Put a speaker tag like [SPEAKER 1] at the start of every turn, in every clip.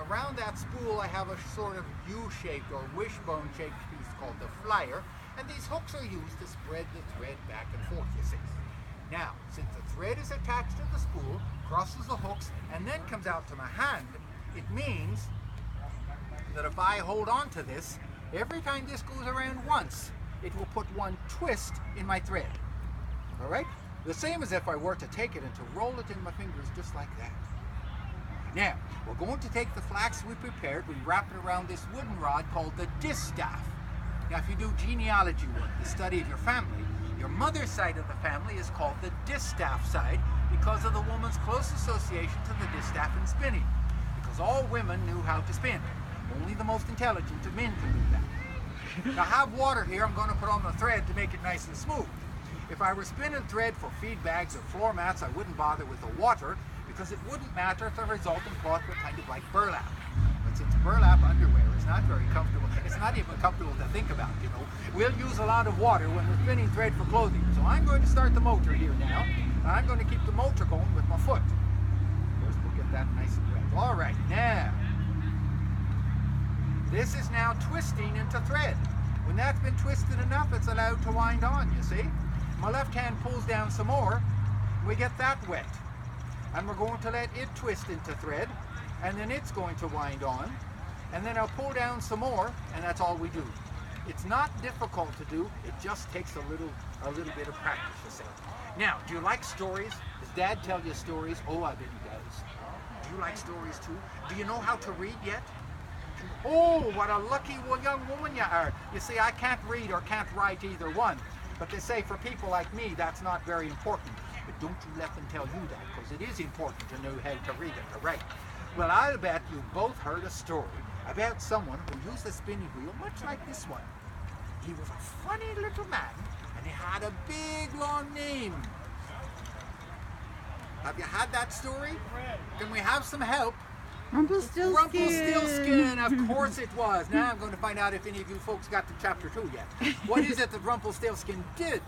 [SPEAKER 1] around that spool I have a sort of U-shaped or wishbone-shaped piece called the flyer, and these hooks are used to spread the thread back and forth, you see. Now, since the thread is attached to the spool, crosses the hooks, and then comes out to my hand, it means that if I hold on to this, every time this goes around once, it will put one twist in my thread. All right? The same as if I were to take it and to roll it in my fingers just like that. Now, we're going to take the flax we prepared, we wrap it around this wooden rod called the distaff. Now, if you do genealogy work, the study of your family, your mother's side of the family is called the distaff side because of the woman's close association to the distaff in spinning. Because all women knew how to spin. Only the most intelligent of men can do that. Now, I have water here I'm going to put on the thread to make it nice and smooth. If I were spinning thread for feed bags or floor mats, I wouldn't bother with the water because it wouldn't matter if the resultant cloth were kind of like burlap. But since burlap underwear is not very comfortable, it's not even comfortable to think about, you know. We'll use a lot of water when we're spinning thread for clothing. So I'm going to start the motor here now. And I'm going to keep the motor going with my foot. First we'll get that nice and wet. All right, now. This is now twisting into thread. When that's been twisted enough, it's allowed to wind on, you see. My left hand pulls down some more, we get that wet. And we're going to let it twist into thread, and then it's going to wind on. And then I'll pull down some more, and that's all we do. It's not difficult to do, it just takes a little bit of practice, you see. Now, do you like stories? Does Dad tell you stories? Oh, I bet he does. Do you like stories too? Do you know how to read yet? Oh, what a lucky young woman you are. You see, I can't read or can't write either one. But they say for people like me, that's not very important. But don't you let them tell you that, because it is important to know how to read and to write. Well, I'll bet you both heard a story about someone who used a spinning wheel much like this one. He was a funny little man, and he had a big, long name. Have you had that story? Can we have some help?
[SPEAKER 2] Rumpelstiltskin.
[SPEAKER 1] Rumpelstiltskin, of course it was. Now I'm going to find out if any of you folks got to chapter 2 yet. What is it that Rumpelstiltskin did?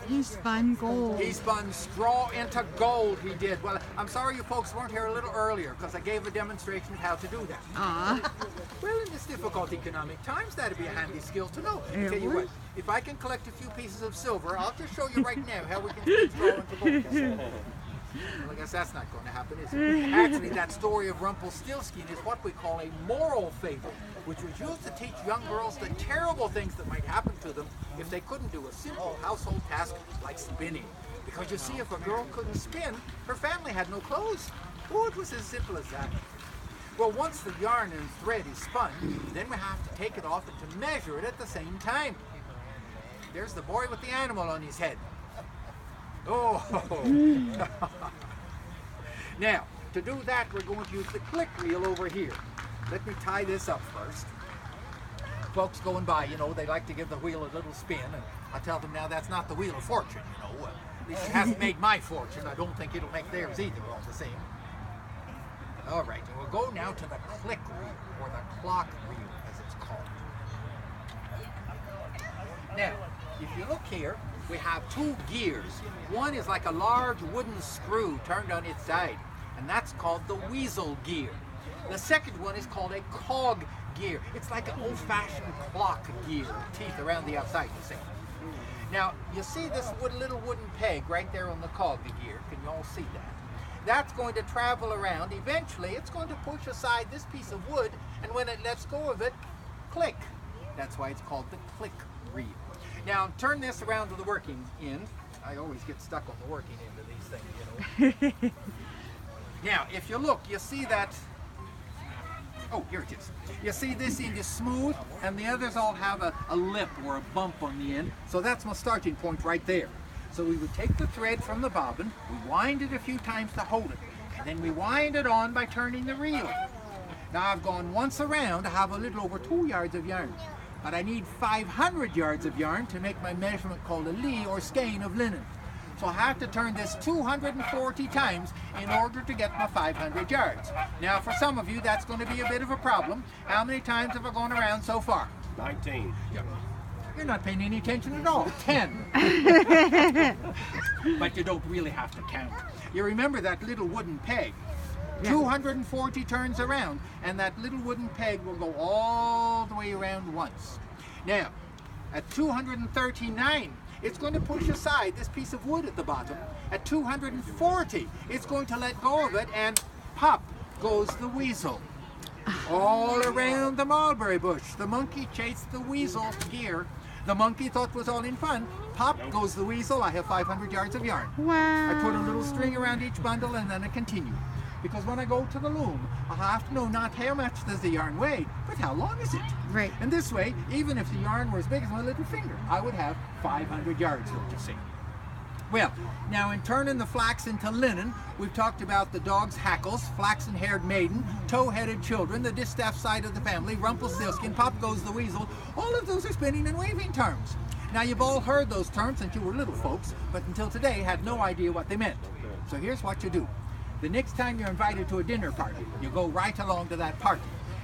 [SPEAKER 2] He spun gold.
[SPEAKER 1] He spun straw into gold, he did. Well, I'm sorry you folks weren't here a little earlier because I gave a demonstration of how to do that. Well, in this difficult economic times, that'd be a handy skill to know. I'll tell you what, if I can collect a few pieces of silver, I'll just show you right now how we can spin straw into gold. Well, I guess that's not going to happen, is it? Actually, that story of Rumpelstiltskin is what we call a moral fable, which was used to teach young girls the terrible things that might happen to them if they couldn't do a simple household task like spinning. Because you see, if a girl couldn't spin, her family had no clothes. Oh, it was as simple as that. Well, once the yarn and thread is spun, then we have to take it off and to measure it at the same time. There's the boy with the animal on his head. Oh! Now, to do that, we're going to use the click reel over here. Let me tie this up first. Folks going by, you know, they like to give the wheel a little spin, and I tell them now that's not the wheel of fortune, you know. At least it hasn't made my fortune. I don't think it'll make theirs either, all the same. All right, and we'll go now to the click reel, or the clock reel, as it's called. Now, if you look here, we have two gears. One is like a large wooden screw turned on its side, and that's called the weasel gear. The second one is called a cog gear. It's like an old-fashioned clock gear, teeth around the outside, you see. Now, you see this little wooden peg right there on the cog gear. Can you all see that? That's going to travel around. Eventually, it's going to push aside this piece of wood, and when it lets go of it, click. That's why it's called the click reel. Now, turn this around to the working end. I always get stuck on the working end of these things, you know. Now, if you look, you see that... Oh, here it is. You see this end is smooth, and the others all have a lip or a bump on the end. So that's my starting point right there. So we would take the thread from the bobbin, we wind it a few times to hold it, and then we wind it on by turning the reel. Now, I've gone once around to have a little over 2 yards of yarn. But I need 500 yards of yarn to make my measurement called a lee or skein of linen. So I have to turn this 240 times in order to get my 500 yards. Now for some of you that's going to be a bit of a problem. How many times have I gone around so far?
[SPEAKER 3] 19.
[SPEAKER 1] You're not paying any attention at all. 10. But you don't really have to count. You remember that little wooden peg?
[SPEAKER 2] Yeah.
[SPEAKER 1] 240 turns around, and that little wooden peg will go all the way around once. Now, at 239, it's going to push aside this piece of wood at the bottom. At 240, it's going to let go of it, and pop goes the weasel. All around the mulberry bush. The monkey chased the weasel here. The monkey thought it was all in fun. Pop goes the weasel. I have 500 yards of yarn.
[SPEAKER 2] Wow.
[SPEAKER 1] I put a little string around each bundle, and then I continue. Because when I go to the loom, I have to know not how much does the yarn weigh, but how long is it?
[SPEAKER 2] Right.
[SPEAKER 1] And this way, even if the yarn were as big as my little finger, I would have 500 yards, don't you see? Well, now in turning the flax into linen, we've talked about the dog's hackles, flaxen-haired maiden, tow-headed children, the distaff side of the family, Rumpelstiltskin, Pop goes the weasel. All of those are spinning and weaving terms. Now you've all heard those terms since you were little folks, but until today had no idea what they meant. So here's what you do. The next time you're invited to a dinner party, you go right along to that party.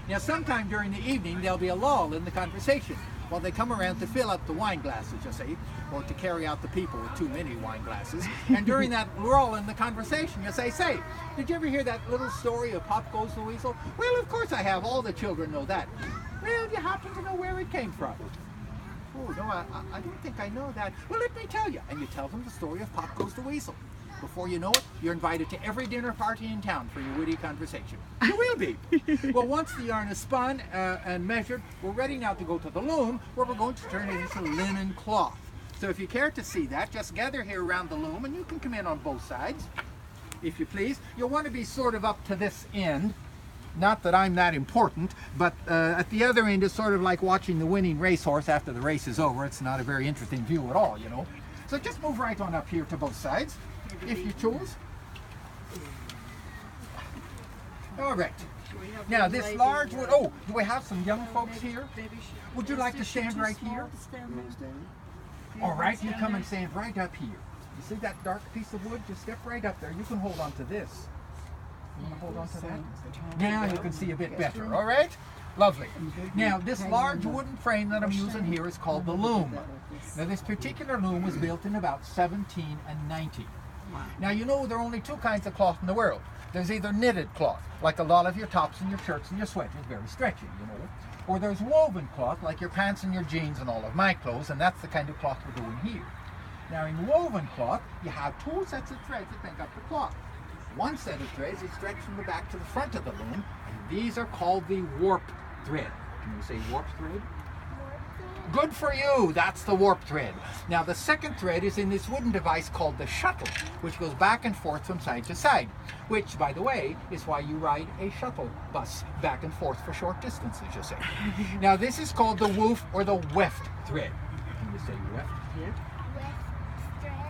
[SPEAKER 1] Now sometime during the evening there'll be a lull in the conversation while they come around to fill up the wine glasses, you see, or to carry out the people with too many wine glasses. And during that lull in the conversation, you say, did you ever hear that little story of Pop Goes the Weasel? Well, of course I have. All the children know that. Well, do you happen to know where it came from? Oh, no, I don't think I know that. Well, let me tell you. And you tell them the story of Pop Goes the Weasel. Before you know it, you're invited to every dinner party in town for your witty conversation. You will be. Well, once the yarn is spun and measured, we're ready now to go to the loom, where we're going to turn it into linen cloth. So if you care to see that, just gather here around the loom, and you can come in on both sides, if you please. You'll want to be sort of up to this end. Not that I'm that important, but at the other end is sort of like watching the winning racehorse after the race is over. It's not a very interesting view at all, you know. So just move right on up here to both sides, if you choose. All right. Now this large wood, oh, do we have some young folks here? Would you like to stand right here? All right, you come and stand right up here. You see that dark piece of wood? Just step right up there. You can hold on to this. You want to hold on to that? Now you can see a bit better, all right? Lovely. Now this large wooden frame that I'm using here is called the loom. Now this particular loom was built in about 1790. Now you know there are only two kinds of cloth in the world. There's either knitted cloth, like a lot of your tops and your shirts and your sweaters, very stretchy, you know. Or there's woven cloth, like your pants and your jeans and all of my clothes, and that's the kind of cloth we're doing here. Now in woven cloth, you have two sets of threads that make up the cloth. One set of threads is stretched from the back to the front of the loom, and these are called the warp thread. Can you say warp thread? Good for you, that's the warp thread. Now the second thread is in this wooden device called the shuttle, which goes back and forth from side to side, which, by the way, is why you ride a shuttle bus back and forth for short distances, you say. Now this is called the woof or the weft thread. Can you say weft here?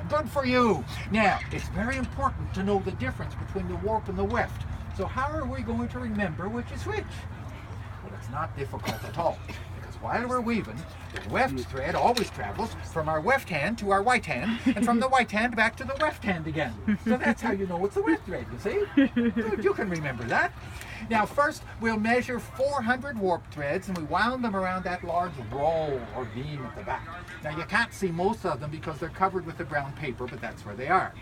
[SPEAKER 1] Good for you. Now, it's very important to know the difference between the warp and the weft. So how are we going to remember which is which? Well, it's not difficult at all. Because while we're weaving, the weft thread always travels from our weft hand to our right hand, and from the right hand back to the weft hand again. So that's how you know it's the weft thread, you see? Good, you can remember that. Now first, we'll measure 400 warp threads, and we wound them around that large roll or beam at the back. Now you can't see most of them because they're covered with the brown paper, but that's where they are.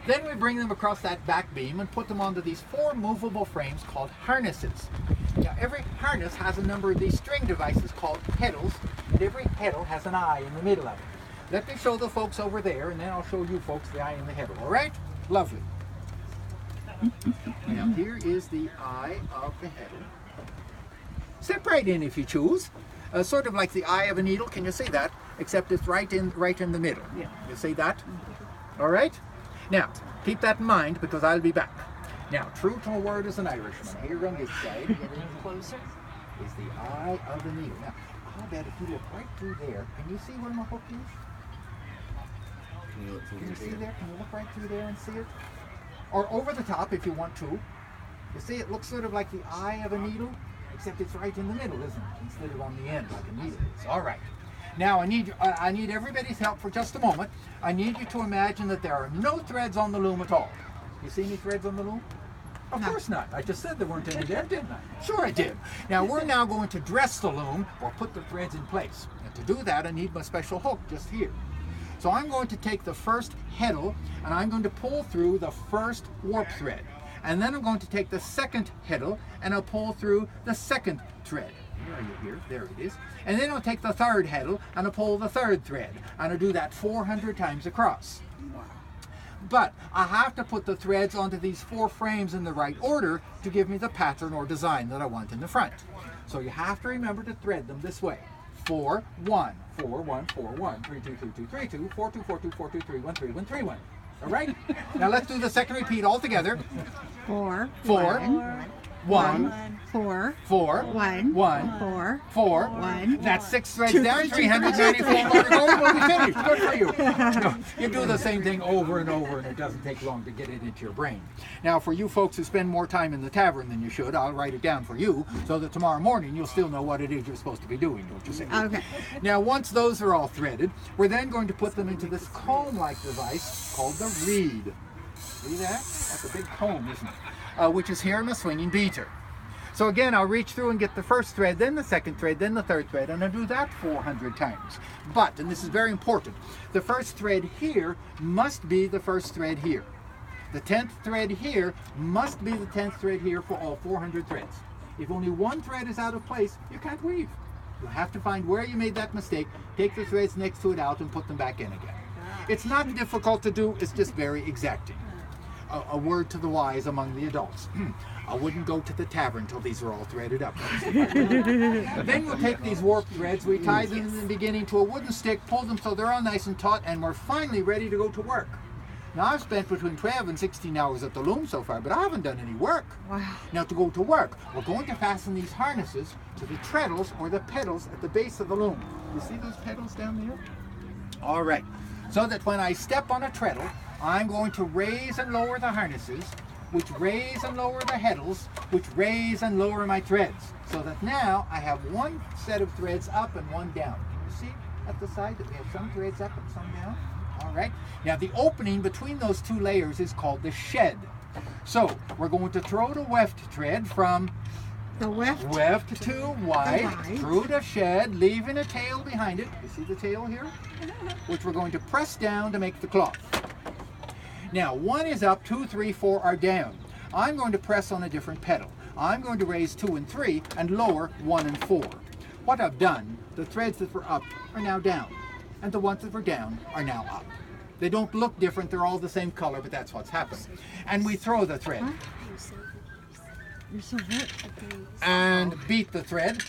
[SPEAKER 1] Then we bring them across that back beam and put them onto these four movable frames called harnesses. Now every harness has a number of these string devices called pedals, and every pedal has an eye in the middle of it. Let me show the folks over there, and then I'll show you folks the eye in the pedal, all right? Lovely. Now here is the eye of the heddle. Step right in if you choose. Sort of like the eye of a needle. Can you see that? Except it's right in the middle. Yeah. You see that? All right. Now keep that in mind because I'll be back. Now, true to a word as an Irishman, here on this side, get a little closer, is the eye of the needle. Now, I'll bet if you look right through there, can you see where my hook is? Can you see there? Can you look right through there and see it? Or over the top if you want to. You see it looks sort of like the eye of a needle, except it's right in the middle, isn't it? Instead of on the end like a needle is. All right. Now I need everybody's help for just a moment. I need you to imagine that there are no threads on the loom at all. You see any threads on the loom? Of course not. I just said there weren't any there, didn't I? Sure I did. Now we're now going to dress the loom or put the threads in place. And to do that I need my special hook just here. So I'm going to take the first heddle and I'm going to pull through the first warp thread. And then I'm going to take the second heddle and I'll pull through the second thread. Where are you here? There it is. And then I'll take the third heddle and I'll pull the third thread. And I'll do that 400 times across. But I have to put the threads onto these 4 frames in the right order to give me the pattern or design that I want in the front. So you have to remember to thread them this way. 4, 1, 4, 1, 4, 1, 3, 2, 2, 2, 3, 2, 4, 2, 4, 2, 4, 2, 3, 1, 3, 1, 3, 1. All right? Now let's do the second repeat all together.
[SPEAKER 2] 4,
[SPEAKER 1] 4, 1,
[SPEAKER 2] 4,
[SPEAKER 1] 4,
[SPEAKER 2] 1,
[SPEAKER 1] 1,
[SPEAKER 2] 4,
[SPEAKER 1] 4.
[SPEAKER 2] 1.
[SPEAKER 1] That's 6 threads down, 394 more to go, and we'll be finished. Good for you. No, you do the same thing over and over, and it doesn't take long to get it into your brain. Now, for you folks who spend more time in the tavern than you should, I'll write it down for you, so that tomorrow morning you'll still know what it is you're supposed to be doing, don't you say?
[SPEAKER 2] Okay.
[SPEAKER 1] Now, once those are all threaded, we're then going to put them into this comb-like device called the reed. See that? That's a big comb, isn't it? Which is here in the swinging beater. So again, I'll reach through and get the first thread, then the second thread, then the third thread, and I'll do that 400 times. But, and this is very important, the first thread here must be the first thread here. The 10th thread here must be the 10th thread here for all 400 threads. If only one thread is out of place, you can't weave. You have to find where you made that mistake, take the threads next to it out, and put them back in again. It's not difficult to do, it's just very exacting. A word to the wise among the adults. I wouldn't go to the tavern till these are all threaded up. Then we'll take these warp threads, we tie them in the beginning to a wooden stick, pull them so they're all nice and taut, and we're finally ready to go to work. Now, I've spent between 12 and 16 hours at the loom so far, but I haven't done any work.
[SPEAKER 2] Wow.
[SPEAKER 1] Now, to go to work, we're going to fasten these harnesses to the treadles or the pedals at the base of the loom. You see those pedals down there? All right. So that when I step on a treadle, I'm going to raise and lower the harnesses, which raise and lower the heddles, which raise and lower my threads. So that now I have one set of threads up and one down. Can you see at the side that we have some threads up and some down? All right. Now the opening between those 2 layers is called the shed. So we're going to throw the weft thread from
[SPEAKER 2] The weft
[SPEAKER 1] to wide through the shed, leaving a tail behind it. You see the tail here? Which we're going to press down to make the cloth. Now, 1 is up, 2, 3, 4 are down. I'm going to press on a different pedal. I'm going to raise 2 and 3 and lower 1 and 4. What I've done, the threads that were up are now down, and the ones that were down are now up. They don't look different, they're all the same color, but that's what's happened. And we throw the thread.
[SPEAKER 2] You're so hurt.
[SPEAKER 1] And beat the thread,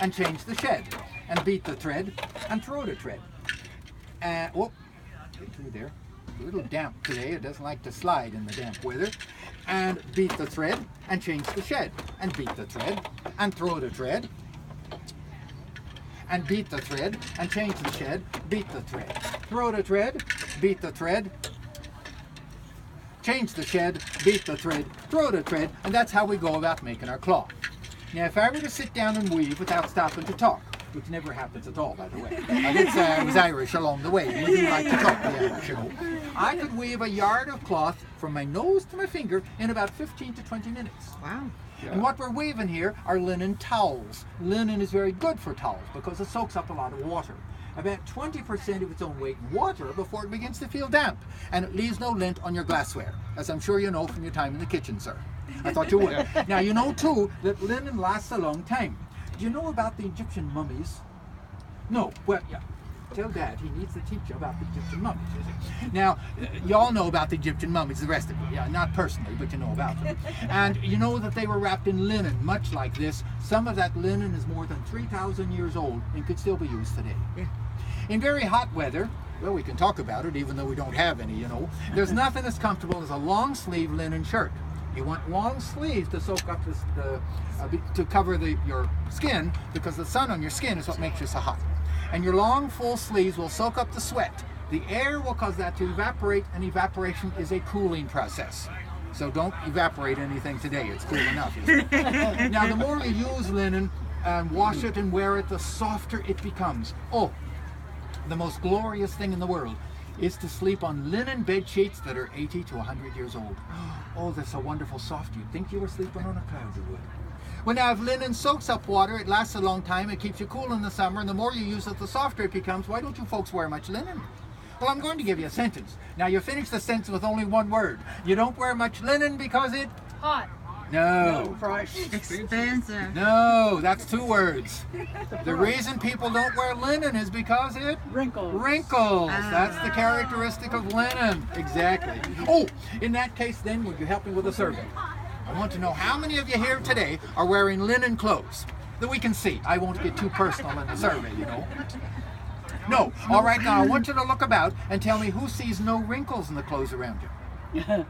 [SPEAKER 1] and change the shed. And beat the thread, and throw the thread. And, whoop, get through there. A little damp today, it doesn't like to slide in the damp weather. And beat the thread, and change the shed. And beat the thread, and throw the thread. And beat the thread, and change the shed, beat the thread. Throw the thread, beat the thread, change the shed, beat the thread, throw the thread, and that's how we go about making our cloth. Now, if I were to sit down and weave without stopping to talk, which never happens at all, by the way. I did say I was Irish along the way. We do like to talk the Irish, you know. I could weave a yard of cloth from my nose to my finger in about 15 to 20 minutes.
[SPEAKER 2] Wow.
[SPEAKER 1] Yeah. And what we're weaving here are linen towels. Linen is very good for towels because it soaks up a lot of water. About 20% of its own weight in water before it begins to feel damp. And it leaves no lint on your glassware, as I'm sure you know from your time in the kitchen, sir. I thought you would. Now, you know, too, that linen lasts a long time. Do you know about the Egyptian mummies? No. Well, yeah. Tell Dad he needs to teach you about the Egyptian mummies. Now, you all know about the Egyptian mummies, the rest of you. Yeah, not personally, but you know about them. And you know that they were wrapped in linen, much like this. Some of that linen is more than 3,000 years old and could still be used today. Yeah. In very hot weather, well, we can talk about it, even though we don't have any, you know. There's nothing as comfortable as a long sleeve linen shirt. You want long sleeves to soak up to cover your skin, because the sun on your skin is what makes you so hot. And your long full sleeves will soak up the sweat. The air will cause that to evaporate, and evaporation is a cooling process. So don't evaporate anything today, it's cool enough. Now, the more you use linen and wash it and wear it, the softer it becomes. Oh, the most glorious thing in the world is to sleep on linen bed sheets that are 80 to 100 years old. Oh, they're so wonderful soft, you'd think you were sleeping on a cloudy wood. When now if linen soaks up water, it lasts a long time, it keeps you cool in the summer, and the more you use it, the softer it becomes. Why don't you folks wear much linen? Well, I'm going to give you a sentence. Now, you finish the sentence with only one word. You don't wear much linen because it...
[SPEAKER 3] Hot.
[SPEAKER 1] No.
[SPEAKER 2] Expensive.
[SPEAKER 1] No, that's 2 words. The reason people don't wear linen is because it...
[SPEAKER 3] Wrinkles.
[SPEAKER 1] Wrinkles. That's the characteristic of linen. Exactly. Oh, in that case, then, would you help me with a survey? I want to know how many of you here today are wearing linen clothes that we can see. I won't get too personal in the survey, you know. No. All right, now I want you to look about and tell me who sees no wrinkles in the clothes around you.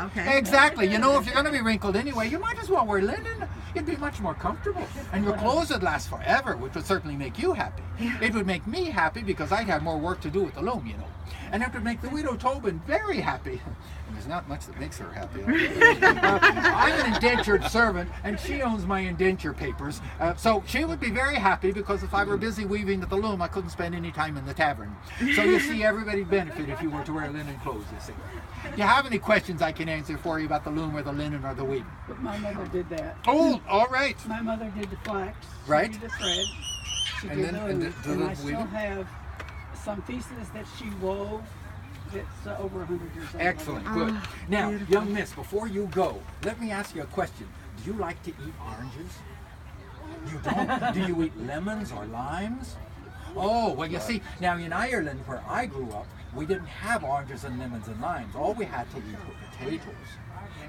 [SPEAKER 2] Okay.
[SPEAKER 1] Exactly. You know, if you're going to be wrinkled anyway, you might as well wear linen. It'd be much more comfortable. And your clothes would last forever, which would certainly make you happy. It would make me happy because I'd have more work to do with the loom, you know. And it would make the widow Tobin very happy. And there's not much that makes her happy. I'm an indentured servant, and she owns my indenture papers. So she would be very happy because if I were busy weaving at the loom, I couldn't spend any time in the tavern. So you see, everybody'd benefit if you were to wear linen clothes, you see. Do you have any questions I can answer for you about the loom or the linen or the weaving?
[SPEAKER 3] But my mother did that.
[SPEAKER 1] Oh, all right.
[SPEAKER 3] My mother did the flax.
[SPEAKER 1] Right.
[SPEAKER 3] She did the thread. She
[SPEAKER 1] And
[SPEAKER 3] did
[SPEAKER 1] then-
[SPEAKER 3] the
[SPEAKER 1] and
[SPEAKER 3] loom.
[SPEAKER 1] the
[SPEAKER 3] And I
[SPEAKER 1] loom
[SPEAKER 3] still
[SPEAKER 1] weaving?
[SPEAKER 3] have some pieces that she wove that's over 100 years old.
[SPEAKER 1] Excellent, good. Now,
[SPEAKER 2] beautiful.
[SPEAKER 1] young miss, before you go, let me ask you a question. Do you like to eat oranges? You don't? Do you eat lemons or limes? Oh, well, you see, now in Ireland, where I grew up, we didn't have oranges and lemons and limes. All we had to eat were potatoes.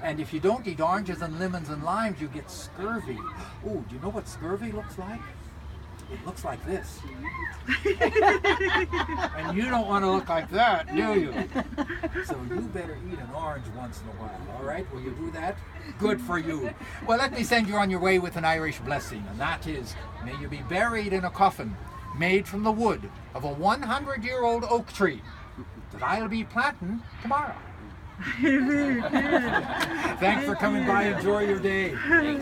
[SPEAKER 1] And if you don't eat oranges and lemons and limes, you get scurvy. Oh, do you know what scurvy looks like? It looks like this. And you don't want to look like that, do you? So you better eat an orange once in a while, all right? Will you do that? Good for you. Well, let me send you on your way with an Irish blessing, and that is, may you be buried in a coffin made from the wood of a 100-year-old oak tree that I'll be planting tomorrow. Thanks for coming by. Enjoy your day.